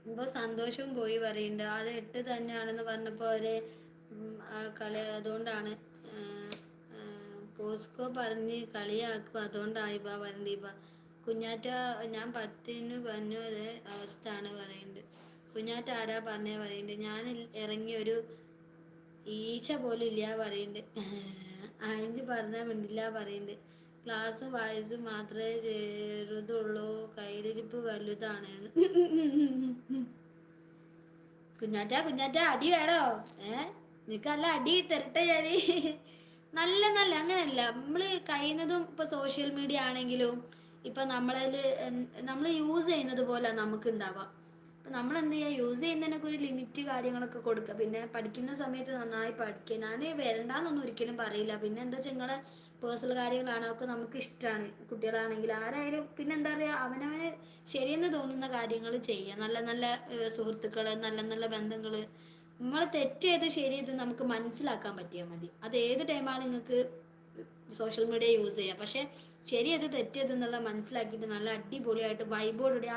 ഇപ്പോൾ സന്തോഷവും പോയി പറയുന്നുണ്ട്. അത് 8 തന്നെയാണെന്ന് പറഞ്ഞപ്പോൾ അവര് ആ കളി അതുകൊണ്ടാണ് പോസ്കോ പറഞ്ഞ് കളിയാക്കും, അതുകൊണ്ടായി ഇപ്പം പറയണ്ട്. ഇപ്പം കുഞ്ഞാറ്റ ഞാൻ 10ന് പറഞ്ഞത് അവസ്ഥയാണ് പറയുന്നുണ്ട്. കുഞ്ഞാറ്റ ആരാ പറഞ്ഞേ പറയുന്നുണ്ട്. ഞാൻ ഇറങ്ങി ഒരു ഈച്ച പോലും ഇല്ല പറയുന്നുണ്ട്. അഞ്ച് പറഞ്ഞാൽ മിണ്ടില്ല പറയുന്നുണ്ട്. ക്ലാസ് വായിച്ച് മാത്രമേ ചെറുതുള്ളൂ, കയ്യിലിരിപ്പ് വലുതാണ്. കുഞ്ഞാറ്റ കുഞ്ഞാറ്റ അടി വേണോ? നിനക്കല്ല അടി തരട്ടെ ഞാന്. നല്ല നല്ല അങ്ങനെയല്ല, നമ്മൾ കഴിയുന്നതും ഇപ്പൊ സോഷ്യൽ മീഡിയ ആണെങ്കിലും ഇപ്പൊ നമ്മൾ യൂസ് ചെയ്യുന്നത് പോലെ നമുക്ക് ഉണ്ടാവാം. അപ്പം നമ്മൾ എന്ത് ചെയ്യുക, യൂസ് ചെയ്യുന്നതിനൊക്കെ ഒരു ലിമിറ്റ് കാര്യങ്ങളൊക്കെ കൊടുക്കുക. പിന്നെ പഠിക്കുന്ന സമയത്ത് നന്നായി പഠിക്കുക. ഞാൻ വരണ്ടാന്നൊന്നും ഒരിക്കലും പറയില്ല. പിന്നെ എന്താ വെച്ചാൽ നിങ്ങളെ പേഴ്സണൽ കാര്യങ്ങളാണ്, അതൊക്കെ നമുക്ക് ഇഷ്ടമാണ്. കുട്ടികളാണെങ്കിൽ ആരായാലും പിന്നെ എന്താ പറയുക, അവനവന് ശരിയെന്ന് തോന്നുന്ന കാര്യങ്ങൾ ചെയ്യുക. നല്ല നല്ല സുഹൃത്തുക്കൾ, നല്ല നല്ല ബന്ധങ്ങൾ. നമ്മൾ തെറ്റ് ചെയ്ത് ശരി ചെയ്ത് നമുക്ക് മനസ്സിലാക്കാൻ പറ്റിയാൽ മതി. അത് ഏത് ടൈമാണ് നിങ്ങൾക്ക് സോഷ്യൽ മീഡിയ യൂസ് ചെയ്യുക. പക്ഷേ ശരി അത് തെറ്റേതെന്നുള്ള മനസ്സിലാക്കിയിട്ട് നല്ല അടിപൊളിയായിട്ട് വൈബോടുകൂടി